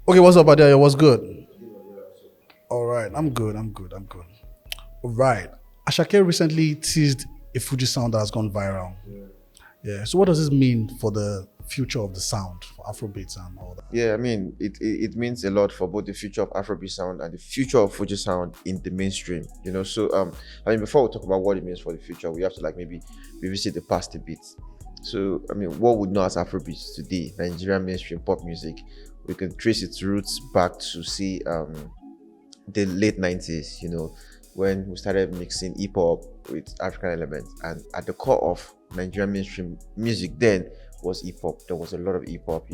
Okay, what's up, Adeayo? What's good? All right, I'm good. All right. Asake recently teased a Fuji sound that has gone viral. Yeah. So, what does this mean for the future of the sound for Afrobeats and all that? Yeah, I mean, it means a lot for both the future of Afrobeat sound and the future of Fuji sound in the mainstream. I mean, before we talk about what it means for the future, we have to like maybe revisit the past a bit. So, I mean, what we know as Afrobeats today, Nigerian mainstream pop music, we can trace its roots back to see the late 90s, when we started mixing hip hop with African elements. And at the core of Nigerian mainstream music then was hip hop. There was a lot of hip hop,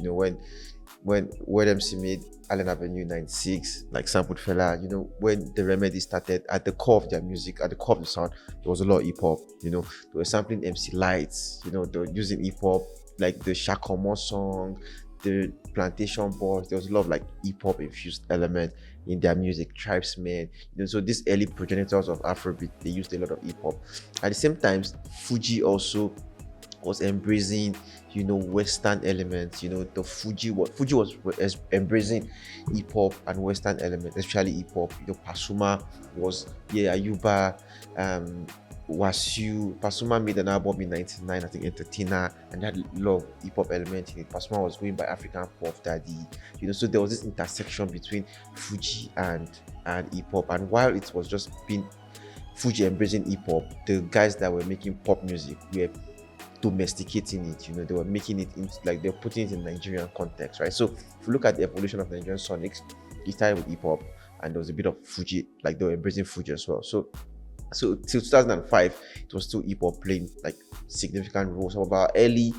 when MC made Allen Avenue 96, like sampled fella, when the Remedy started, at the core of their music, at the core of the sound, there was a lot of hip hop, they were sampling MC Lights, they were using hip hop, like the Shakomo song, the Plantation Boys. There was a lot of like hip hop infused element in their music, tribesmen, so these early progenitors of Afrobeat, they used a lot of hip hop. At the same time, Fuji also was embracing Western elements. The Fuji was embracing hip hop and Western elements, especially hip hop. Pasuma was, yeah, Ayuba, Pasuma made an album in 99, I think, Entertainer, and that had a lot of hip hop element in it. Pasuma was going by African Puff Daddy, so there was this intersection between Fuji and hip hop. And while it was just being Fuji embracing hip hop, the guys that were making pop music were domesticating it. They were making it into, like, they're putting it in Nigerian context, right? So if you look at the evolution of Nigerian sonics, it started with hip hop, and there was a bit of Fuji, like they were embracing Fuji as well. So till 2005, it was still hip hop playing like significant roles. Some of our early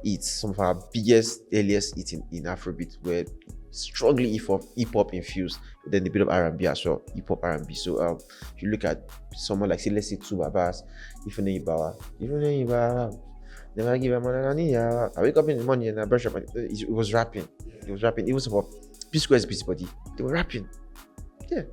hits, some of our earliest hits in Afrobeat were strongly hip hop infused, then a bit of R&B as well, hip hop R&B. So if you look at someone like, say, let's say Two Babas, Ibawa, never give a man an idea. I wake up in the morning and I brush up. It was rapping. It was rapping. It was about P Square's Busybody. They were rapping. Yeah.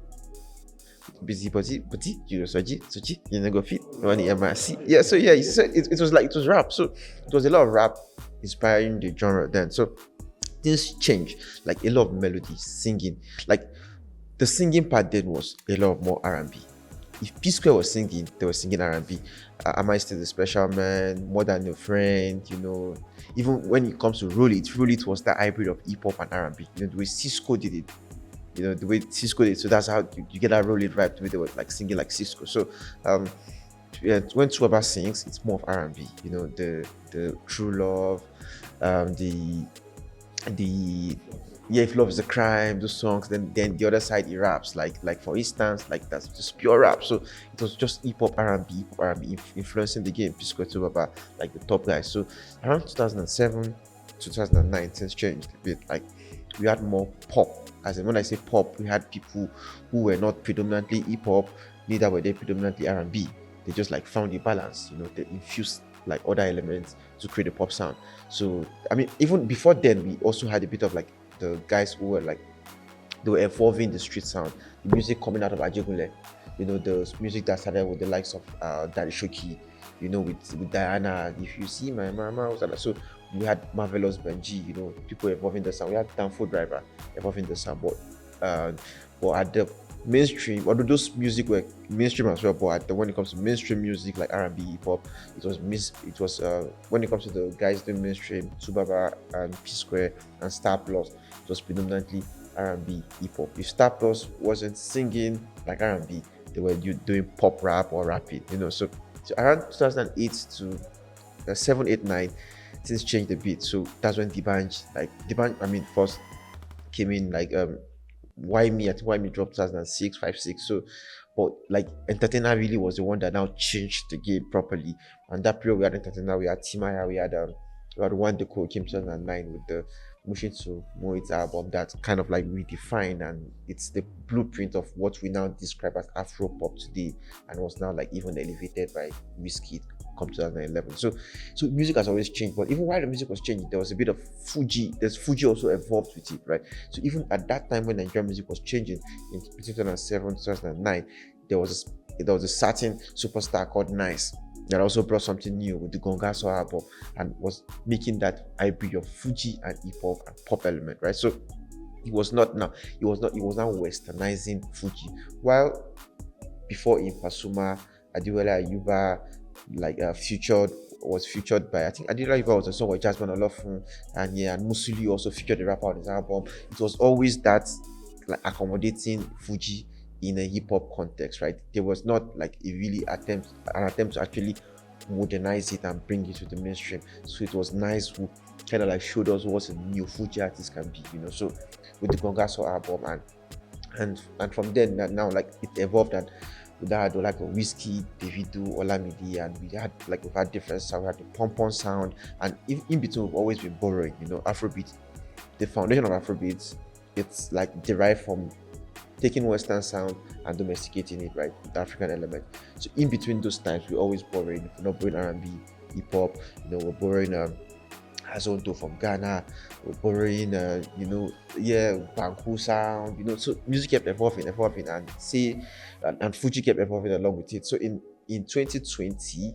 Busybody, Soji, you know, go fit, money, MRC. Yeah, so yeah, it was like, it was rap. So it was a lot of rap inspiring the genre then. So things changed, like a lot of melody, singing. Like the singing part then was a lot of more R&B. If P Square was singing, they were singing R&B. Am I Still the Special Man, More Than Your Friend, even when it comes to Roll It was that hybrid of hip hop and R&B. The way Cisco did it, the way Cisco did it. So that's how you get that Roll It vibe, the way they were like singing like Cisco. So yeah, when Tuaba sings, it's more of R&B. The True Love, the yeah, if love is a crime, those songs. Then the other side, he raps, like for instance, like that's just pure rap. So it was just hip hop R&B, influencing the game. Pisco Tuaba, like the top guys. So around 2007, 2009, things changed a bit. Like we had more pop. As in, when I say pop, we had people who were not predominantly hip hop, neither were they predominantly R&B. They just like found the balance. They infused like other elements to create a pop sound. So I mean, even before then, we also had a bit of like the guys who were like, they were evolving the street sound, the music coming out of Ajegunle, the music that started with the likes of Daddy Shoki, with Diana, If You See My Mama, so we had Marvelous Benji, people evolving the sound. We had Danfo Driver evolving the sound, but at the mainstream, although those music were mainstream as well, but when it comes to mainstream music like R&B, hip hop, when it comes to the guys doing mainstream, Subaba and P Square and Star Plus, it was predominantly R&B, hip hop. If Star Plus wasn't singing like R&B, they were doing pop rap or rapping, so around 2008 to 7, 8, 9, things changed a bit. So that's when D'banj, I mean, first came in, like Why Me? I think Why Me dropped 2006, 5, 6. So, but like Entertainer really was the one that now changed the game properly. And that period we had Entertainer, we had Timaya, we had One Deco came 2009 with the Mushin to Moit album that kind of like redefined, and it's the blueprint of what we now describe as Afro pop today, and was now like even elevated by Whiskey come 2011. So music has always changed, but even while the music was changing, there was a bit of Fuji. There's Fuji also evolved with it, right? So even at that time when Nigerian music was changing in 2007, 2009, there was a certain superstar called Nice that also brought something new with the Gongaso album and was making that hybrid of Fuji and hip hop and pop element, right? So He was not now. He was now westernizing Fuji. While before in Pasuma, Adiwele Ayuba, like was featured by, I think Adeayo was a song with Jasmine Olofun, and yeah, and Musuli also featured the rapper on his album. It was always that, like, accommodating Fuji in a hip hop context, right? There was not like an attempt to actually modernize it and bring it to the mainstream. So it was nice who kind of like showed us what a new Fuji artist can be, So with the Gongaso album, and from then now, like, it evolved, and we had like a Whiskey, Davido, Olamide, and we've had different sound. We had the pom sound, and in between we've always been borrowing, Afrobeat. The foundation of Afrobeat, it's like derived from taking Western sound and domesticating it, right, with African element. So in between those times, we're always borrowing. If we're not borrowing R&B, hip hop, we're borrowing Azonto from Ghana, we're borrowing, Banku sound, So music kept evolving, and Fuji kept evolving along with it. So in 2020.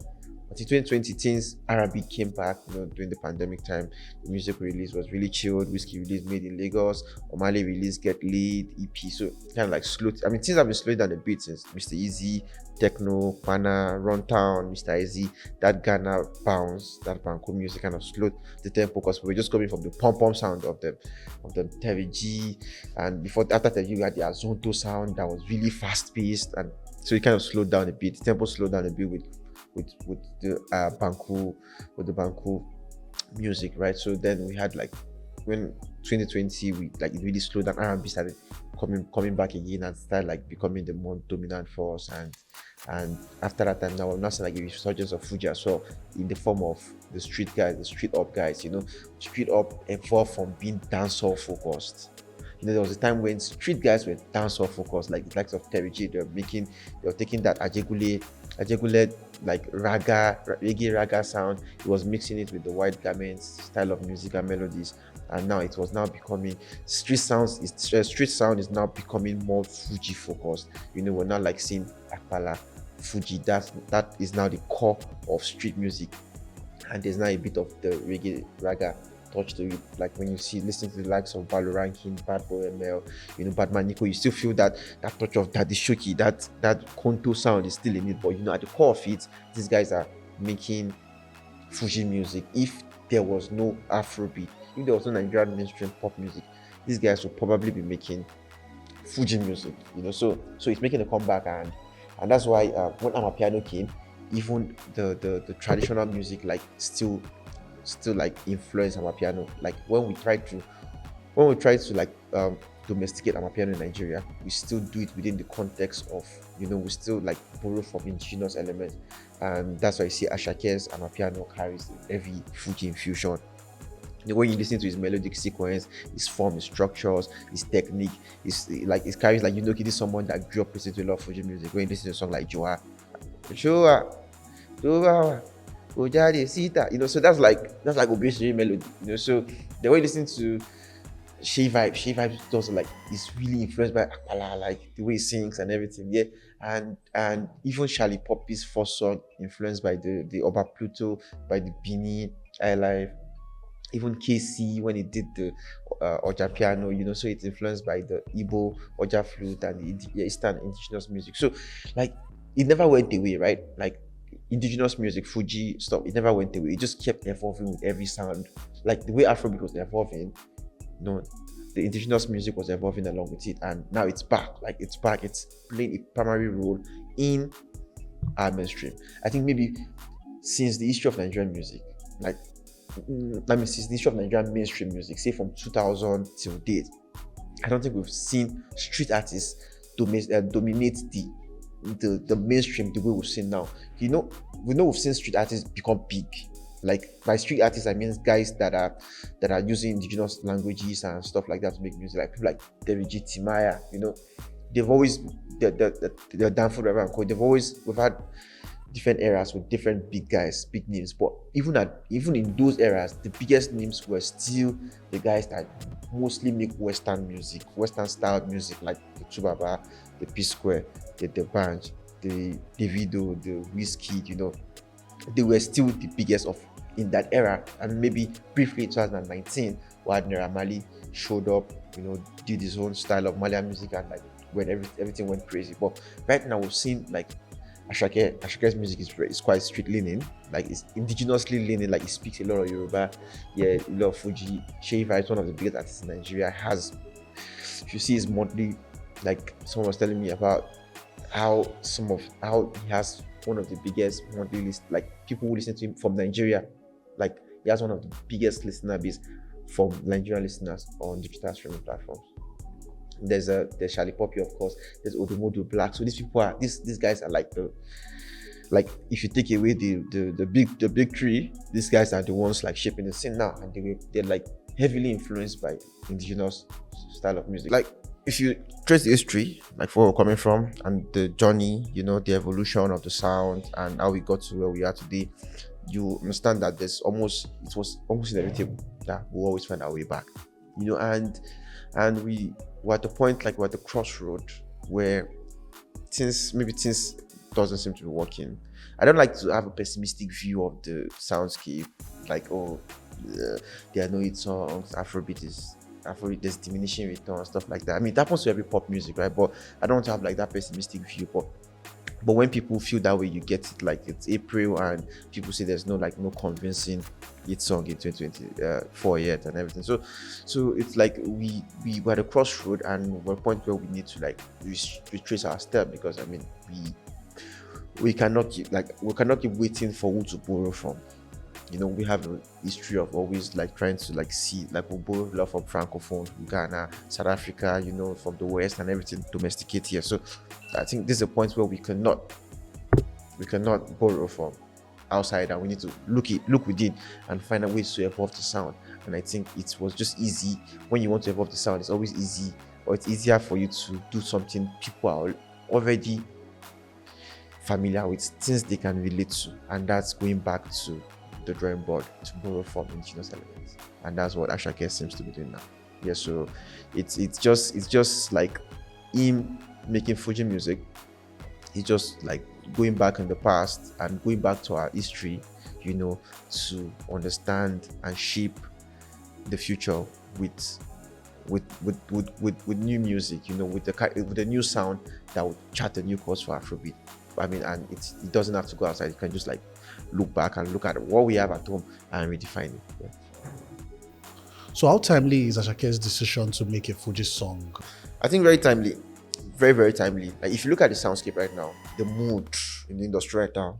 Until 2020, things R&B came back, during the pandemic time. The music release was really chilled. Whiskey release Made in Lagos. Omale release Get Lead, EP. So kind of like slow. I mean, things have been slowing down a bit since Mr. Easy, Techno, Pana, Runtown, Mr. Easy, that Ghana bounce, that Banco music kind of slowed the tempo, because we were just coming from the pom sound of the Terry G, and after Terry G, we had the Azonto sound that was really fast paced, and so it kind of slowed down a bit. The tempo slowed down a bit with the Banku music, right? So then we had, like, when 2020, it really slowed down. R&B started coming back again and started like becoming the more dominant force, and after that time, now we're not seeing like a resurgence of Fuji as well, in the form of the street guys, the street up guys. Street up evolved from being dancehall focused. There was a time when street guys were dancehall focused, like the likes of Terry J. They were taking that Ajegule, like reggae raga sound. It was mixing it with the white garments style of music and melodies, and now it was now becoming street sound is now becoming more Fuji focused. We're not like seeing Akpala, Fuji. That is now the core of street music, and there's now a bit of the reggae raga touch to it. Like when you listen to the likes of Balo Rankin, Bad Boy ML, Badman Nico, you still feel that touch of Daddy Shoki, that Konto sound is still in it. But at the core of it, these guys are making Fuji music. If there was no Afrobeat, if there was no Nigerian mainstream pop music, these guys would probably be making Fuji music. So it's making a comeback, and that's why when Amapiano came, even the traditional music like still like influence Amapiano. Like when we try to like domesticate Amapiano in Nigeria, we still do it within the context of, we still like borrow from indigenous elements, and that's why you see Ashake's Amapiano carries heavy Fuji infusion. When you listen to his melodic sequence, his form, his structures, his technique, it carries like, this is someone that grew up listening to a lot of Fuji music. When you listen to a song like Joa, Ojade Sita, so that's like obviously melody, So the way you listen to Shea Vibe is also like, it's really influenced by Akpala, like the way he sings and everything, yeah. And even Charlie Poppy's first song influenced by the Oba Pluto, by the Bini, iLife. Even KC when he did the Oja piano, so it's influenced by the Igbo Oja flute and the Eastern indigenous music. So like it never went away, right? Like indigenous music, Fuji stuff, it never went away. It just kept evolving with every sound. Like the way Afrobeat was evolving, the indigenous music was evolving along with it, and now it's back. Like it's back. It's playing a primary role in our mainstream. I think maybe since the history of Nigerian music, since the history of Nigerian mainstream music, say from 2000 till date, I don't think we've seen street artists dominate the mainstream the way we've seen now. We know we've seen street artists become big. Like by street artists, I mean guys that are using indigenous languages and stuff like that to make music. Like people like David G. Timaya, they've always the Danford River and Co. We've had different eras with different big guys, big names. But even in those eras, the biggest names were still the guys that mostly make Western music, Western style music, like the Chubaba, the P Square, the Banj, the Davido, the Whiskey. They were still the biggest in that era. And maybe briefly in 2019, we had Naira Marley showed up, did his own style of Malian music, and like when everything went crazy. But right now we've seen like Ashake's music is quite street leaning, like it's indigenously leaning, like he speaks a lot of Yoruba, yeah, a lot of Fuji. Sheifa is one of the biggest artists in Nigeria. If you see his monthly, like someone was telling me about how he has one of the biggest monthly list, like people who listen to him from Nigeria, like he has one of the biggest listener base from Nigerian listeners on digital streaming platforms. There's Charlie Poppy, of course. There's Odumodu Black. So these guys are like if you take away the big three, these guys are the ones like shaping the scene now, and they're like heavily influenced by indigenous style of music. Like if you trace the history, like where we're coming from and the journey, the evolution of the sound and how we got to where we are today, you understand that it was almost inevitable that we'll always find our way back. And we're at the point, like we're at the crossroad where things doesn't seem to be working. I don't like to have a pessimistic view of the soundscape, like there are no hit songs, Afrobeat, there's diminishing return and stuff like that. I mean, it happens to every pop music, right? But I don't want to have like that pessimistic view. But when people feel that way, you get it, like it's April and people say there's no convincing hit song in 2024 yet and everything. So it's like we're at a crossroad and we're at a point where we need to like retrace our step, because I mean we cannot keep waiting for who to borrow from. We have a history of always like trying to like see, like we'll borrow love from Francophone, Ghana, South Africa, from the West and everything, domesticate here. So I think this is a point where we cannot borrow from outside, and we need to look within and find a way to evolve the sound. And I think it was just easy. When you want to evolve the sound, it's always easy, or it's easier for you to do something people are already familiar with, things they can relate to, and that's going back to the drawing board to borrow from indigenous elements. And that's what Asake seems to be doing now. Yeah, so it's just like him making Fuji music. He's just like going back in the past and going back to our history, to understand and shape the future with new music, with the new sound that would chart a new course for Afrobeat. I mean, and it doesn't have to go outside. You can just like look back and look at what we have at home and redefine it. Yeah. So how timely is Ashake's decision to make a Fuji song? I think very timely. Very, very timely. Like if you look at the soundscape right now, the mood in the industry right now,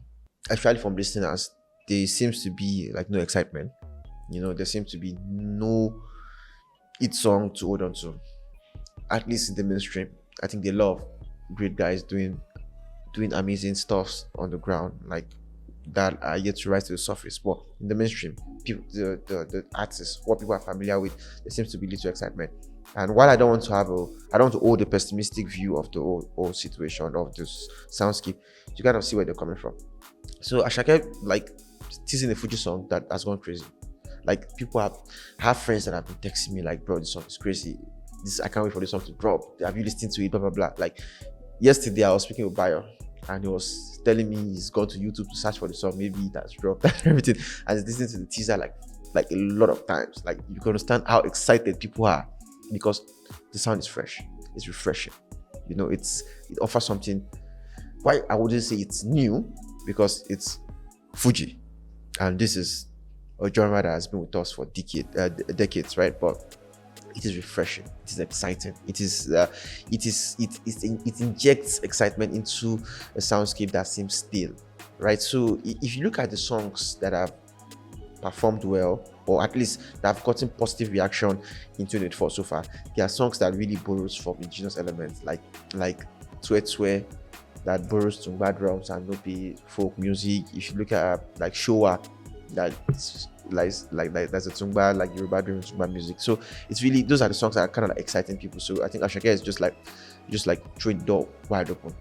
especially from listeners, there seems to be like no excitement. There seems to be no hit song to hold on to, at least in the mainstream. I think they love great guys doing amazing stuff on the ground, like that are yet to rise to the surface. But in the mainstream, people, the artists, what people are familiar with, there seems to be little excitement. And while I don't want to hold a pessimistic view of the whole situation of this soundscape, you kind of see where they're coming from. So Asake, like, teasing a Fuji song that has gone crazy. Like, people have friends that have been texting me like, bro, this song is crazy. I can't wait for this song to drop. Have you listened to it? Blah blah blah. Like yesterday, I was speaking with Bayo, and he was telling me he's gone to YouTube to search for the song. Maybe it has dropped and everything, and he's listening to the teaser like a lot of times. Like, you can understand how excited people are because the sound is fresh, it's refreshing. It offers something. Why I wouldn't say it's new, because it's Fuji, and this is a genre that has been with us for decades, right? But it is refreshing. It is exciting. It injects excitement into a soundscape that seems still, right? So if you look at the songs that have performed well, or at least that have gotten positive reaction in 2024 so far, there are songs that really borrows from indigenous elements, like Twe, that borrows Tungba drums and Nopi folk music. If you look at like Showa, that's like there's a Tungba, like Yoruba driven Tungba music. So it's really, those are the songs that are kind of like exciting people. So I think Asake is just like throwing the door wide open.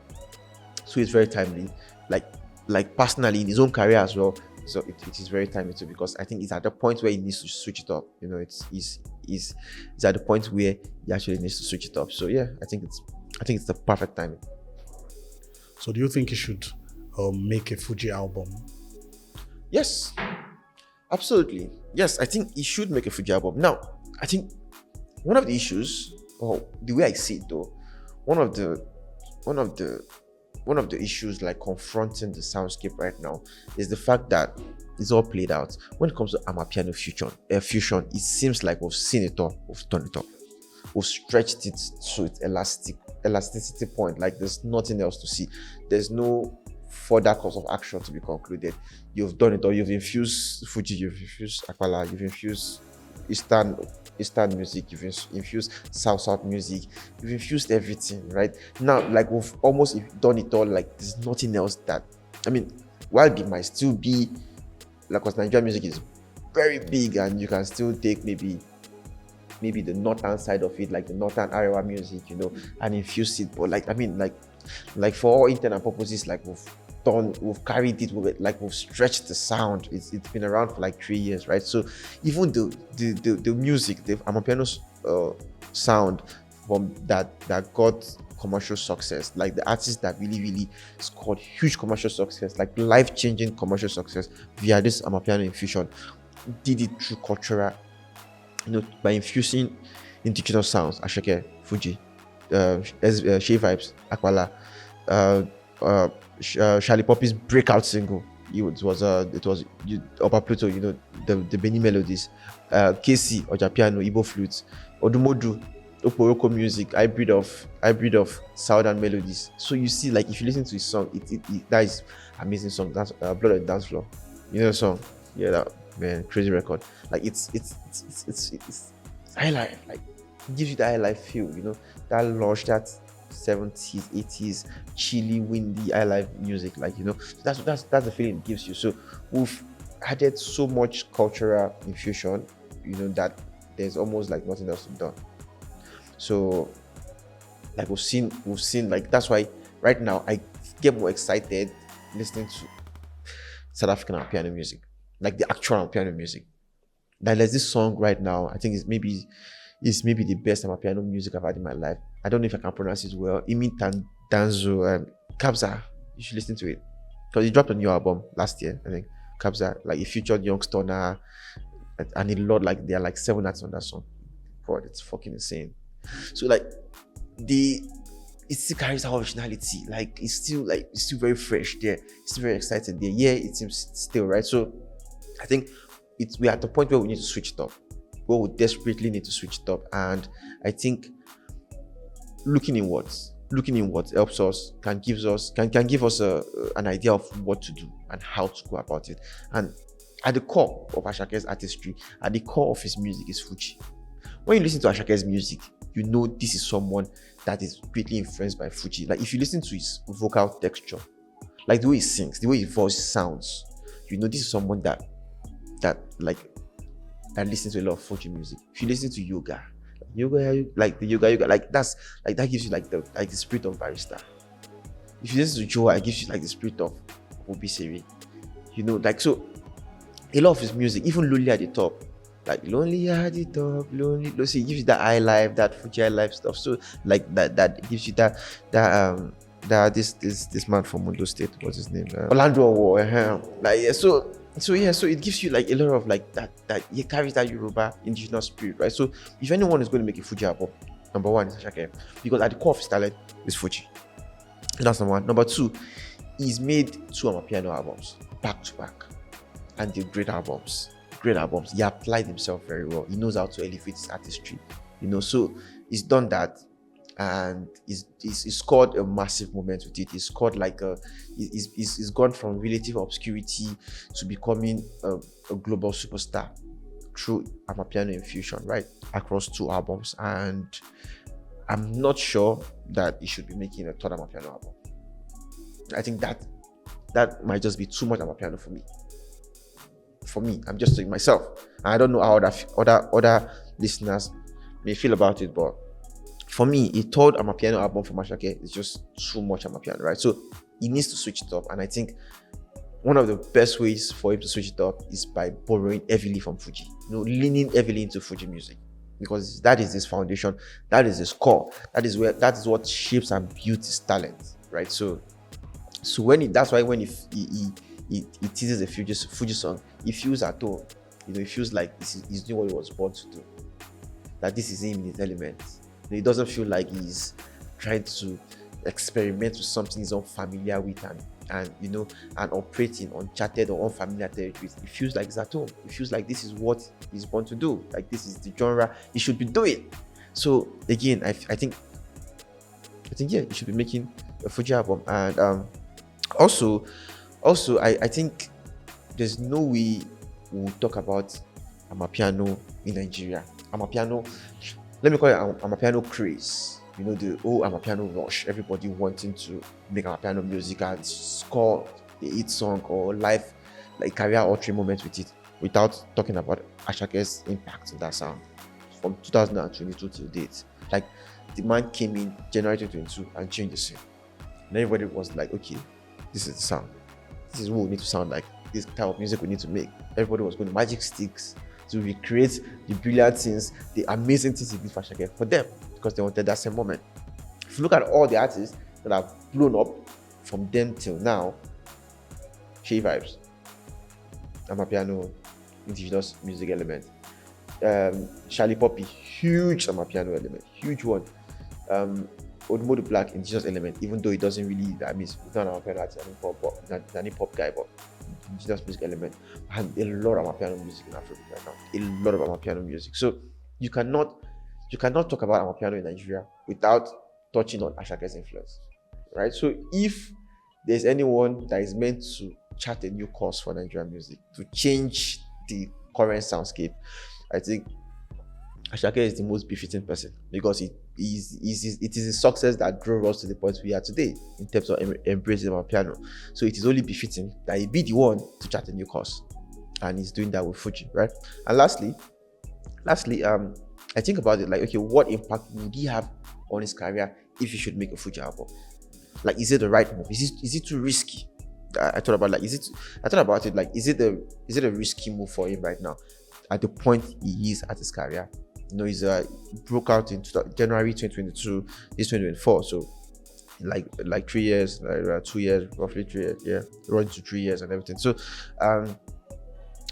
So it's very timely, like personally in his own career as well. So it is very timely too, because I think it's at the point where he needs to switch it up. It's at the point where he actually needs to switch it up. So yeah, I think it's the perfect timing. So do you think he should make a Fuji album? Yes, absolutely. Yes, I think he should make a Fuji album. Now, I think one of the issues, or the way I see it though, one of the one of the one of the issues like confronting the soundscape right now is the fact that it's all played out. When it comes to Amapiano fusion, it seems like we've seen it all, we've done it all, we've stretched it to its elasticity point. Like there's nothing else to see. There's no further course of action to be concluded. You've done it all. You've infused Fuji, you've infused Akpala, you've infused Eastern music, you've infused South music, you've infused everything, right? Now, like we've almost done it all. Like there's nothing else that, I mean, while it might still be like, because Nigerian music is very big, and you can still take maybe the northern side of it, like the northern Arewa music, and infuse it. But like, I mean, like for all intent and purposes, like we've carried it, we've stretched the sound. It's been around for like 3 years, right? So even the music, the Amapiano's sound from that got commercial success, like the artists that really scored huge commercial success, like life-changing commercial success via this Amapiano infusion, did it through cultural, by infusing indigenous sounds, Asake, Fuji, Shea Vibes, Akpala, Charlie Poppy's breakout single. It was Upper Pluto, the Beni melodies, KC, Ojapiano, Igbo flutes, Odumodu, Oporoko music, hybrid of southern melodies. So you see, like if you listen to his song, that is amazing song. That's Blood on the Dance Floor. You know the song? Yeah, that man, crazy record. Like it's high life. Like it gives you that high life feel. That lush, that 70s, 80s, chilly, windy, high life music. Like that's the feeling it gives you. So we've added so much cultural infusion, that there's almost like nothing else to be done. So like we've seen like, that's why right now I get more excited listening to South African piano music, like the actual piano music. Like there's this song right now, I think it's maybe the best piano music I've had in my life. I don't know if I can pronounce it well. Imi Danzo, Kabza. You should listen to it because it dropped a new album last year. I think Kabza, like it featured Young Stoner and a lot. Like there are like 7 acts on that song. God, it's fucking insane. So like it still carries that originality. Like it's still very fresh there. It's still very excited there. Yeah, it seems still right. So I think we're at the point where we need to switch it up. Where we desperately need to switch it up. And I think looking in what helps us can give us an idea of what to do and how to go about it. And at the core of Asake's artistry, at the core of his music is Fuji. When you listen to Asake's music, this is someone that is greatly influenced by Fuji. Like if you listen to his vocal texture, like the way he sings, the way his voice sounds, this is someone that listens to a lot of Fuji music. If you listen to yoga, like the yoga, like that gives you like the spirit of Barista. If you listen to Joa, it gives you like the spirit of Obiseri. Like so a lot of his music, even Lonely at the Top, like Lonely at the Top, Lonely, so it gives you that high life, that Fuji high life stuff. So like that gives you that this man from Mondo State, what's his name? Orlando War. Like yeah, so it gives you like a lot of like that he carries that Yoruba indigenous spirit, right? So if anyone is going to make a Fuji album, number one is Asake, because at the core of his talent is Fuji. That's number one. Number two, he's made 2 Amapiano albums back to back, and they're great albums. He applied himself very well. He knows how to elevate his artistry, so he's done that, and he's scored a massive moment with it. He's scored like he's gone from relative obscurity to becoming a global superstar through Amapiano infusion, right, across 2 albums. And I'm not sure that he should be making a 3rd Amapiano album. I think that might just be too much Amapiano for me. I'm just saying myself. I don't know how other listeners may feel about it, but for me, a 3rd Amapiano album from Asake is just too much Amapiano, right? So he needs to switch it up, and I think one of the best ways for him to switch it up is by borrowing heavily from Fuji, leaning heavily into Fuji music, because that is his foundation, that is his core, that is what shapes and builds his talent, right? So that's why when he teases a Fuji song, he feels at home. He feels like he's doing what he was born to do. that this is him in his element. He doesn't feel like he's trying to experiment with something he's unfamiliar with and operate in uncharted or unfamiliar territories. It feels like he's at home. It feels like this is what he's born to do. Like this is the genre he should be doing. So again, I think yeah, he should be making a Fuji album. And also I think there's no way we'll talk about Amapiano in Nigeria. Amapiano, let me call it Amapiano craze. You know, the Amapiano rush. Everybody wanting to make Amapiano music and score a hit song or live, like career-altering moment with it, without talking about Asake's impact in that sound from 2022 till date. Like, the man came in January 2022 and changed the scene. And everybody was like, okay, this is the sound. This is what we need to sound like. This type of music we need to make. Everybody was going to magic sticks to recreate the brilliant things, the amazing things he did for Asake for them, because they wanted that same moment. If you look at all the artists that have blown up from then till now, Shea Vibes, Amapiano, Indigenous music element. Charlie Poppy, huge Amapiano element, huge one. Odumodu Black, Indigenous element, even though he doesn't really, I mean, he's not an Amapiano artist, he's an hip-hop guy, but Indigenous music element, and a lot of Amapiano music in Afrobeat right now. A lot of Amapiano music. So you cannot talk about Amapiano in Nigeria without touching on Asake's influence, right? So if there's anyone that is meant to chart a new course for Nigerian music, to change the current soundscape, I think Asake is the most befitting person, because it is his success that drove us to the point we are today in terms of embracing Amapiano. So it is only befitting that he be the one to chart a new course, and he's doing that with Fuji, right? And lastly, I think about it like, okay, what impact would he have on his career if he should make a Fuji album? Like, is it the right move? Is it too risky? I thought about like, is it a risky move for him right now at the point he is at his career? You know, he's broke out in January 2022, this 2024, so like 3 years, 2 years, roughly 3 years, yeah, run to 3 years and everything. So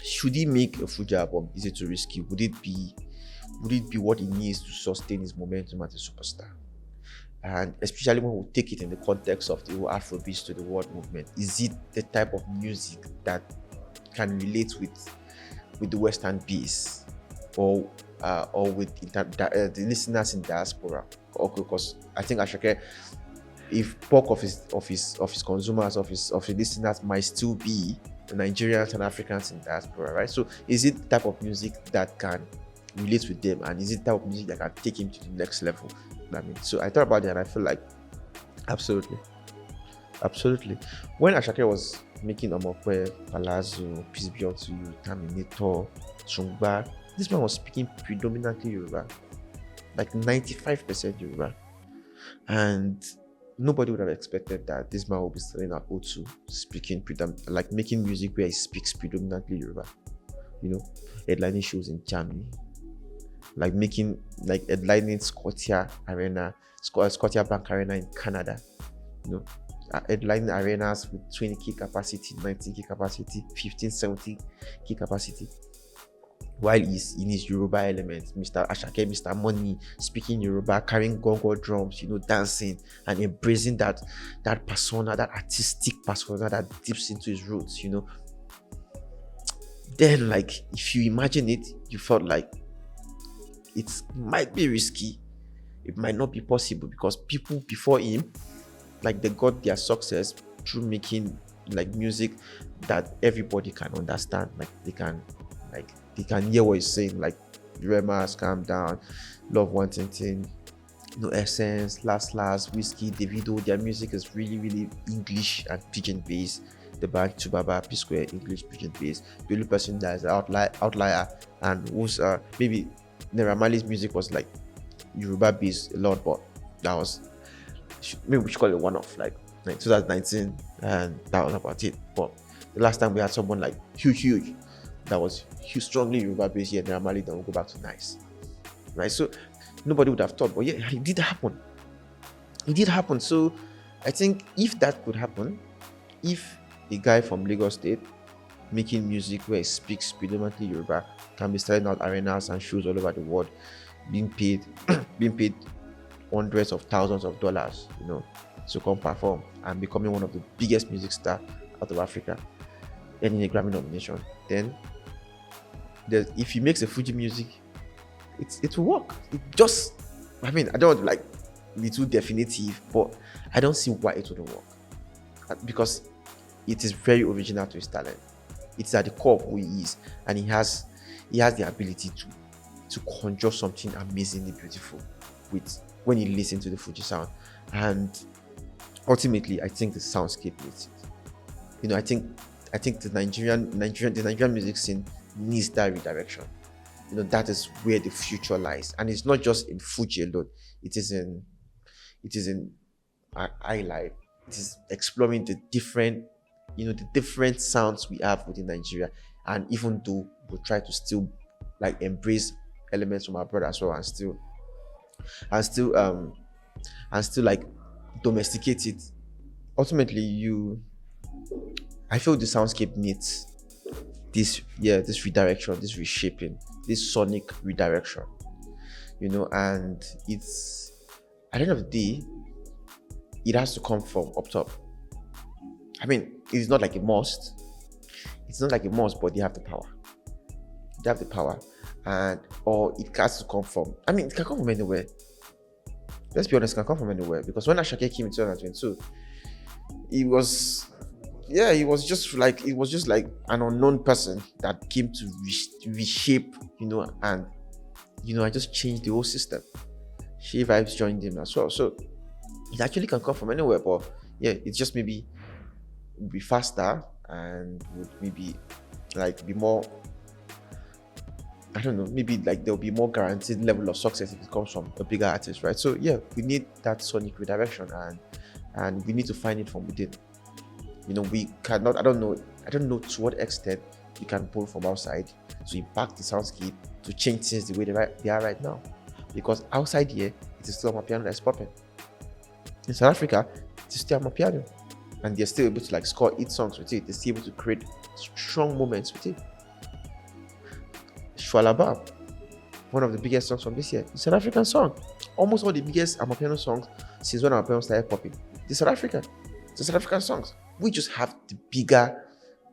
should he make a Fuji album? Is it too risky? Would it be what he needs to sustain his momentum as a superstar? And especially when we take it in the context of the whole Afrobeats to the world movement, is it the type of music that can relate with the Western beats, or with the listeners in diaspora? Because I think Asake, if bulk of his consumers, of his listeners might still be the Nigerians and Africans in diaspora, right? So is it the type of music that can relate with them, and is it the type of music that can take him to the next level? I mean, so I thought about it and I feel like absolutely. When Asake was making Omokwe, Palazzo, Peace Be Unto You, Terminator, Chungba, this man was speaking predominantly Yoruba, like 95% Yoruba, and nobody would have expected that this man would be selling at O2, speaking like making music where he speaks predominantly Yoruba. You know, headlining shows in Germany, like making headlining Scotia Bank Arena in Canada. You know, headlining arenas with 20k capacity, 19k capacity, 15, 17k capacity, while he's in his Yoruba element. Mr. Asake, Mr. Money, speaking Yoruba, carrying gongo drums, you know, dancing and embracing that persona, that artistic persona that dips into his roots, you know. Then, like, if you imagine it, you felt like it might be risky, it might not be possible, because people before him, like, they got their success through making like music that everybody can understand, like they can hear what he's saying, like Rema's Calm Down, Love Wanting Thing, No Essence, Last Whiskey, Davido. Their music is really, really English and pidgin based. The band Tubaba, P Square, English pidgin based. The only person that is an outlier and who's maybe Naira Marley's music was like Yoruba based a lot, but that was, maybe we should call it one off, like 2019, and that was about it. But the last time we had someone like huge that was strongly Yoruba based, yeah, Naira Marley, then we'll go back to Nice, right? So nobody would have thought, but yeah, it did happen. So I think if that could happen, if a guy from Lagos State making music where he speaks predominantly Yoruba can be selling out arenas and shows all over the world, being paid being paid hundreds of thousands of dollars, to come perform and becoming one of the biggest music stars out of Africa, earning a Grammy nomination. Then if he makes a Fuji music, it will work. It just, I mean, I don't like be too definitive, but I don't see why it wouldn't work. Because it is very original to his talent. It's at the core of who he is, and he has the ability to conjure something amazingly beautiful with when you listen to the Fuji sound. And ultimately, I think the soundscape needs it. I think the Nigerian music scene needs that redirection. That is where the future lies, and it's not just in Fuji alone. It is in highlife. It is exploring the different sounds we have within Nigeria, and even though we try to still like embrace elements from abroad as well, and still like domesticate it. Ultimately, I feel the soundscape needs this redirection, this reshaping, this sonic redirection, and it's, at the end of the day, it has to come from up top. I mean, it's not like a must. It's not like a must, but they have the power. They have the power, or it has to come from. I mean, it can come from anywhere. Let's be honest, it can come from anywhere. Because when Asake came in 2022, it was just like an unknown person that came to reshape, and I just changed the whole system. She Vibes joined him as well, so it actually can come from anywhere. But yeah, it's just maybe would be faster and would maybe like be more, I don't know, maybe like there'll be more guaranteed level of success if it comes from a bigger artist, right? So yeah, we need that sonic redirection, and we need to find it from within. We cannot, I don't know to what extent you can pull from outside to impact the soundscape, to change things the way they are right now. Because outside here, it is still Amapiano that's popping. In South Africa, it is still Amapiano. And they're still able to like score hit songs with it. They're still able to create strong moments with it. Shwalaba, one of the biggest songs from this year, is a South African song. Almost all the biggest Amapiano songs since when Amapiano started popping, they're South African. It's South African songs. We just have the bigger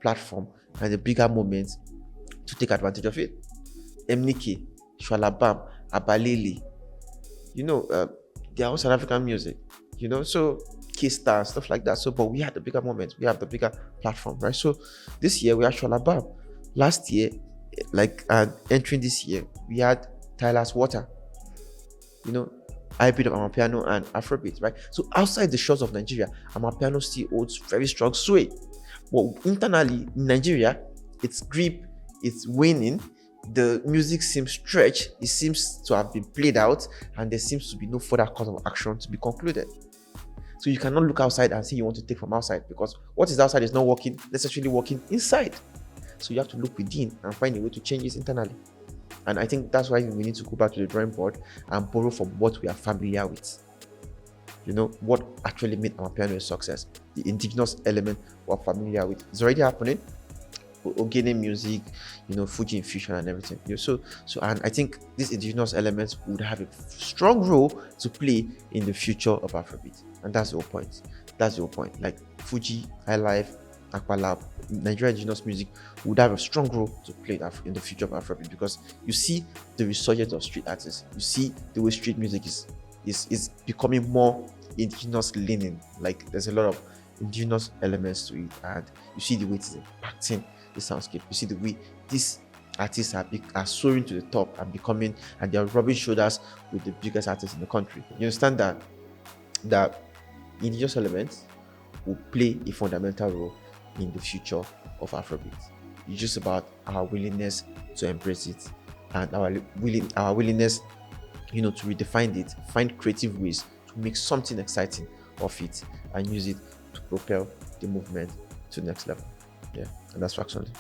platform and the bigger moments to take advantage of it. Mnike, Shwalabam, Abalili, they are all South African music, so K-Star, stuff like that. So, but we had the bigger moments, we have the bigger platform, right? So this year we had Shwalabam. Last year, entering this year, we had Tyler's Water, hybrid of Amapiano and Afrobeat, right? So outside the shores of Nigeria, Amapiano still holds very strong sway. But internally in Nigeria, its grip, it's waning. The music seems stretched. It seems to have been played out, and there seems to be no further course of action to be concluded. So you cannot look outside and say you want to take from outside, because what is outside is not necessarily working inside. So you have to look within and find a way to change it internally. And I think that's why we need to go back to the drawing board and borrow from what we are familiar with. What actually made Amapiano a success. The indigenous element we're familiar with. It's already happening. Ogene music, Fuji infusion and everything. And I think these indigenous elements would have a strong role to play in the future of Afrobeat. And that's the whole point. Like Fuji, Highlife, Aqualab, Nigerian indigenous music would have a strong role to play in the future of Afrobeat, because you see the resurgence of street artists. You see the way street music is becoming more indigenous leaning. Like there's a lot of indigenous elements to it, and you see the way it's impacting the soundscape. You see the way these artists are soaring to the top and they're rubbing shoulders with the biggest artists in the country. You understand that indigenous elements will play a fundamental role in the future of Afrobeat. It's just about our willingness to embrace it, and our willingness, to redefine it, find creative ways to make something exciting of it, and use it to propel the movement to the next level. Yeah, and that's factually.